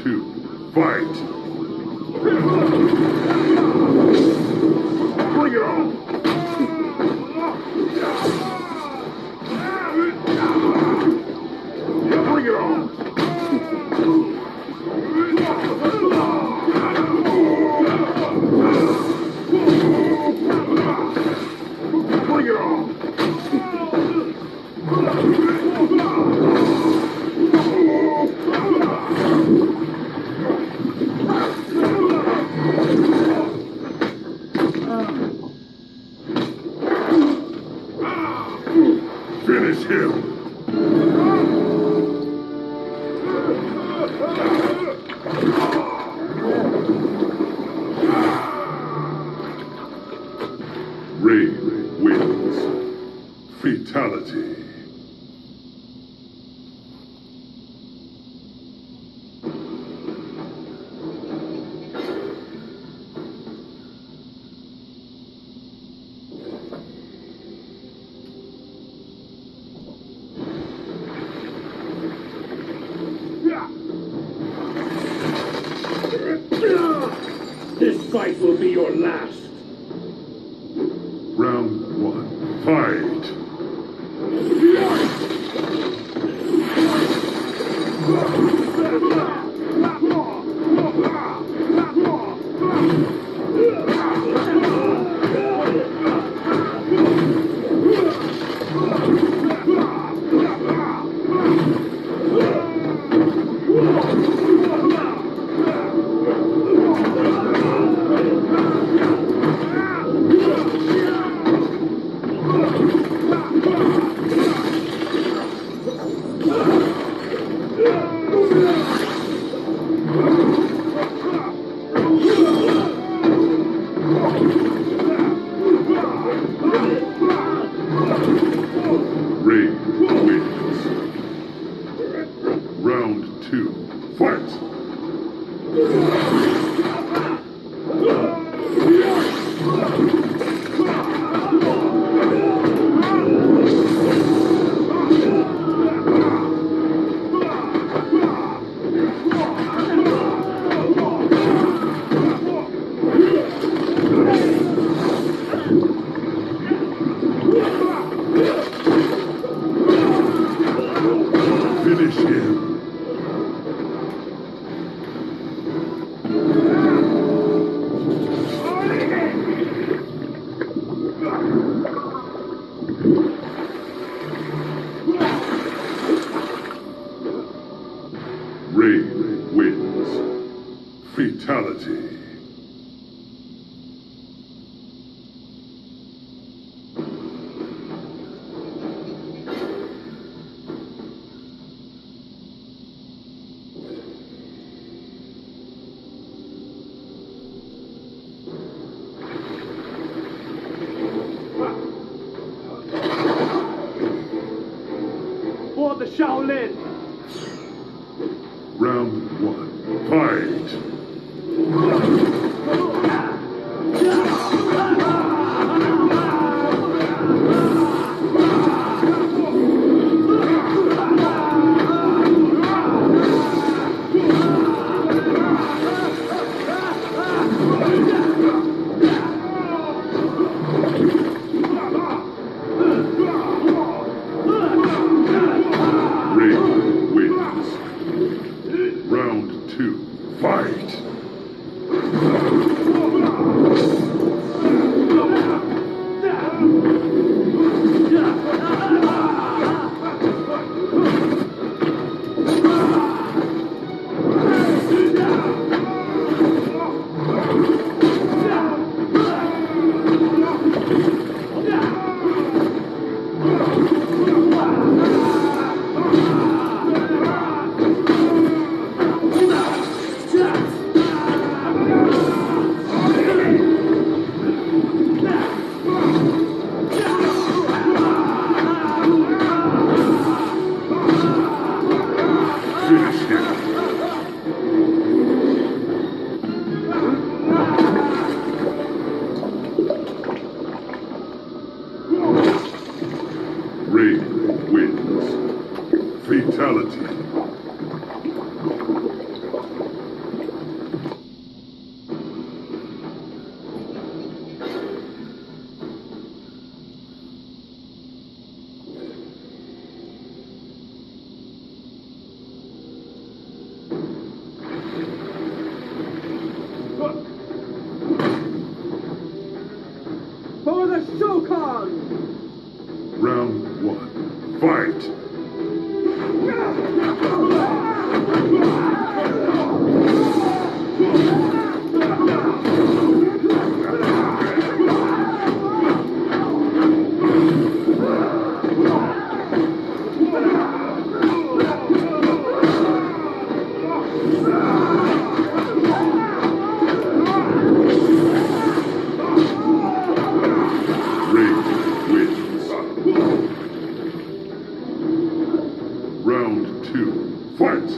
two, fight! Bring it on! Bring it on! Bring it on! Finish him! Rain wins. Fatality. This fight will be your last. Round one, fight! Rain wins. Round two, fight! Finish him! Rain wins. Fatality. For the Shaolin. Round one, fight! Rain wins. Round two, fight! Shao Khan! Round one. Fight! Rain wins. Round two. Fight!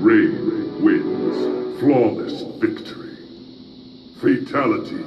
Rain wins. Flawless victory. Fatality.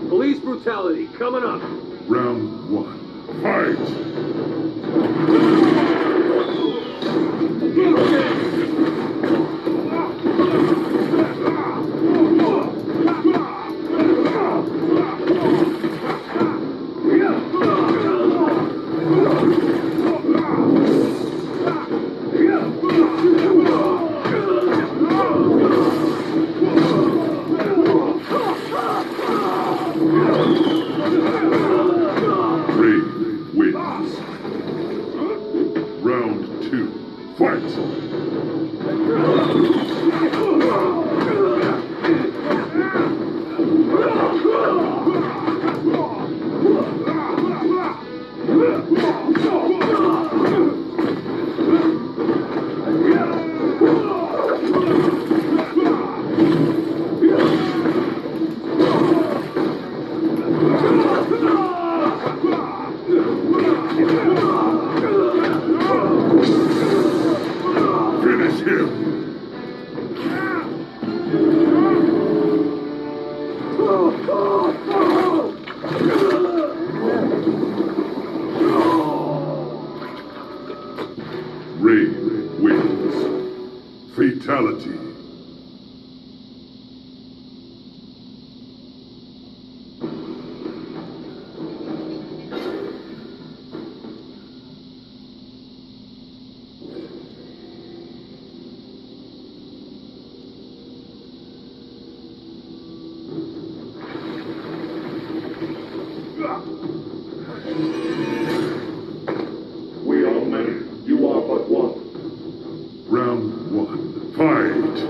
Police brutality coming up. Round one. Fight! Rain wins. Round two. Fight! Finish him! Rain wins. Fatality. We are many. You are but one. Round one. Fight!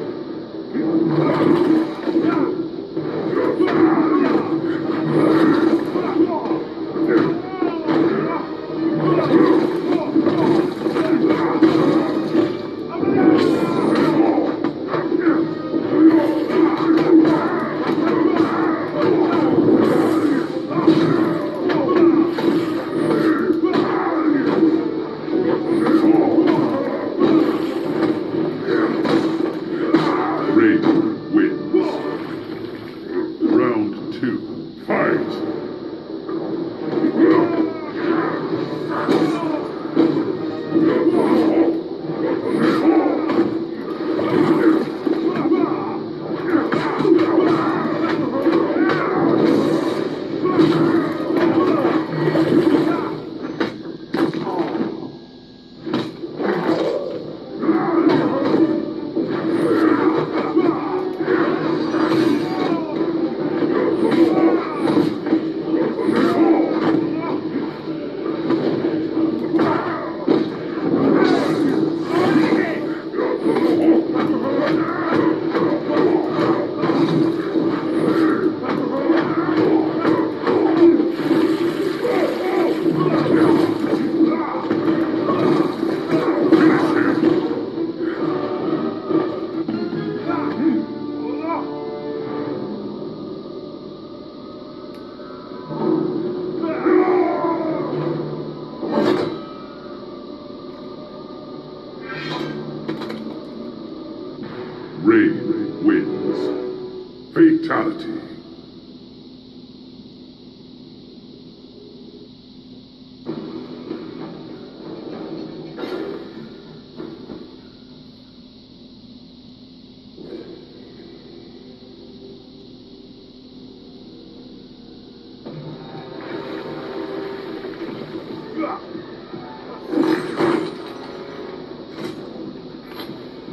fatality.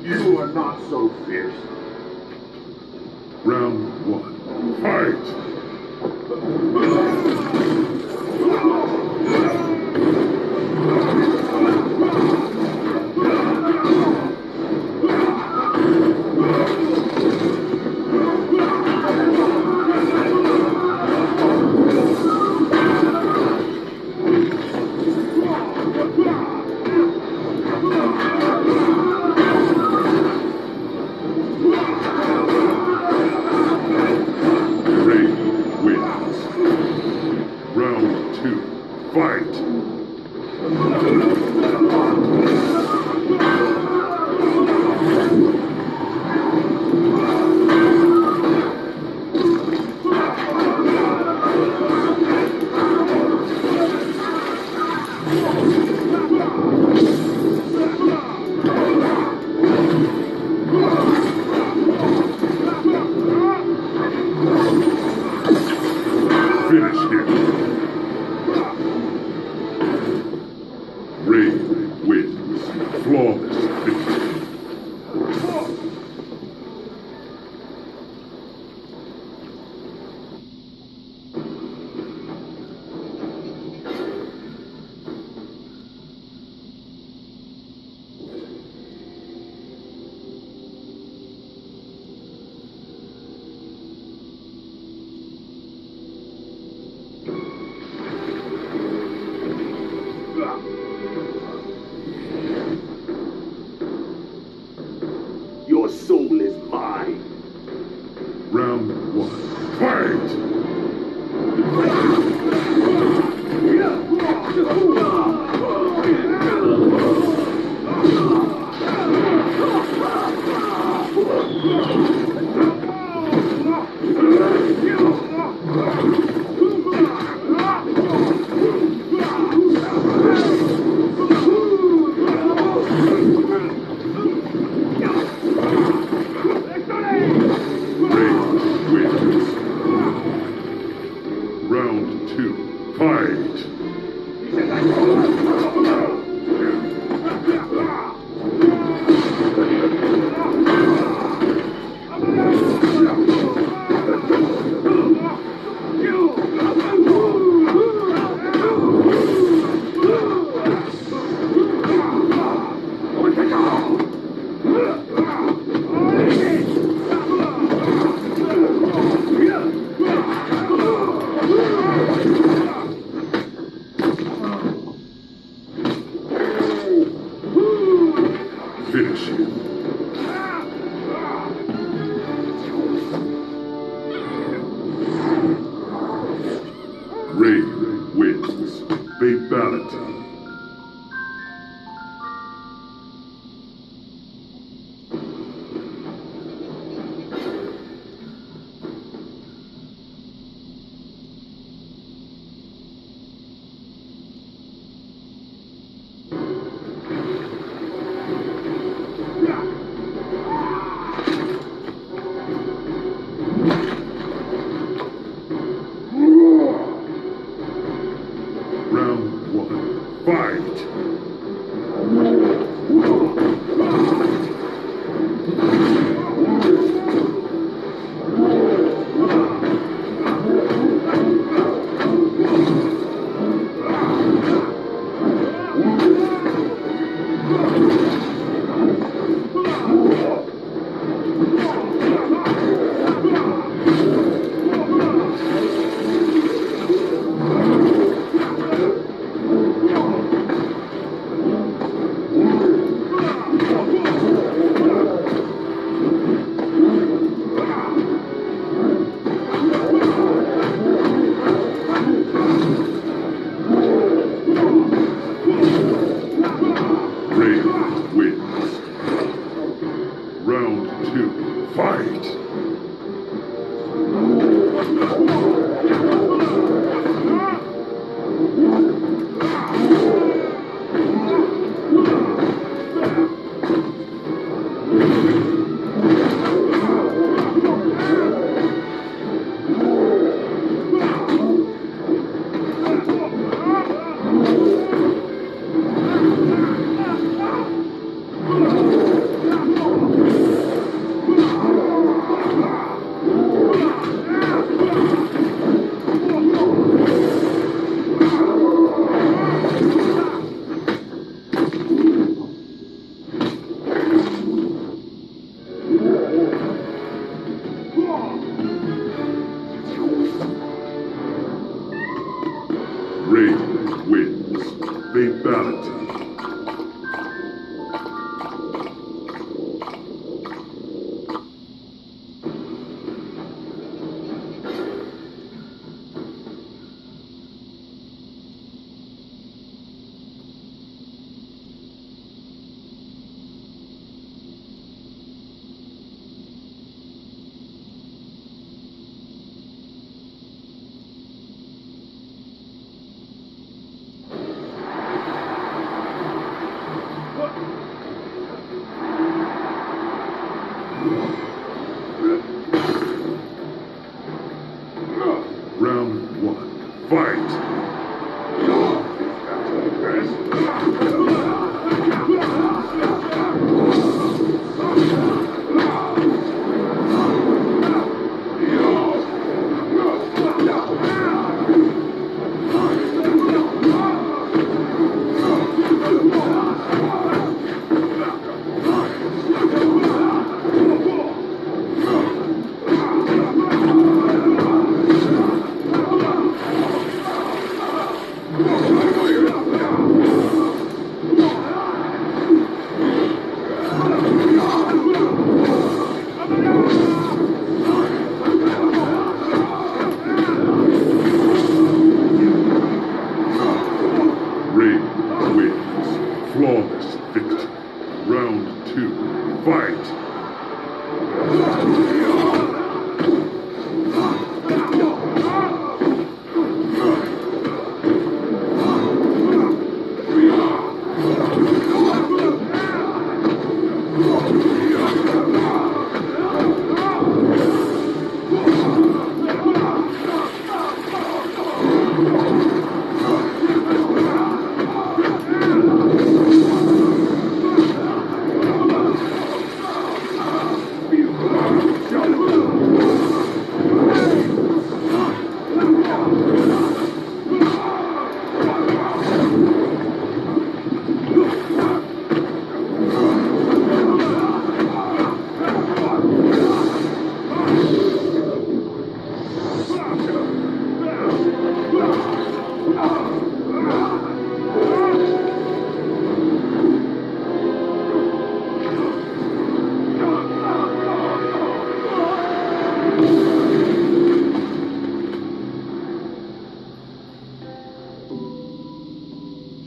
You are not so fierce. Round one. Fight! Rain wins. Round two. Fight! Finish him. Rain wins. Flawless victory. Your soul is mine. Round one. Fight! Rain wins. Round two. Fight! Finish him. Rain wins. Fatality. Round one. Fight! fatality. Round 1, fight! Rain wins. Flawless victory. Round 2, fight!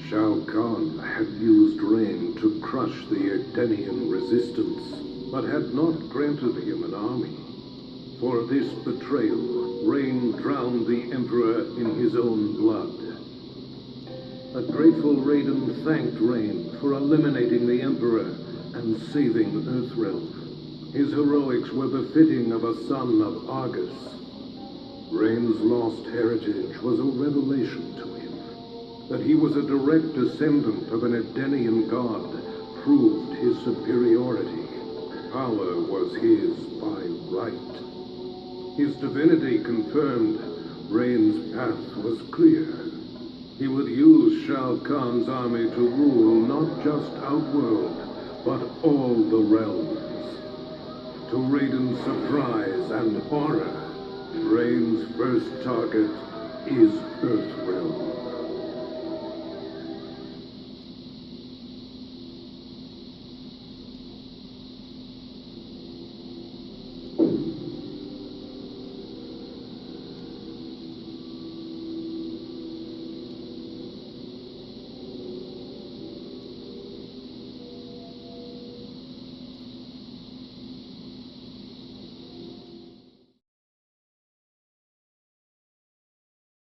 Shao Khan had used Rain to crush the Edenian resistance, but had not granted him an army. For this betrayal, Rain drowned the Emperor in his own blood. A grateful Raiden thanked Rain for eliminating the Emperor and saving Earthrealm. His heroics were befitting of a son of Argus. Rain's lost heritage was a revelation to him. That he was a direct descendant of an Edenian god proved his superiority. Power was his by right. His divinity confirmed, Rain's path was clear. He would use Shao Kahn's army to rule not just Outworld, but all the realms. To Raiden's surprise and horror, Rain's first target is Earthrealm.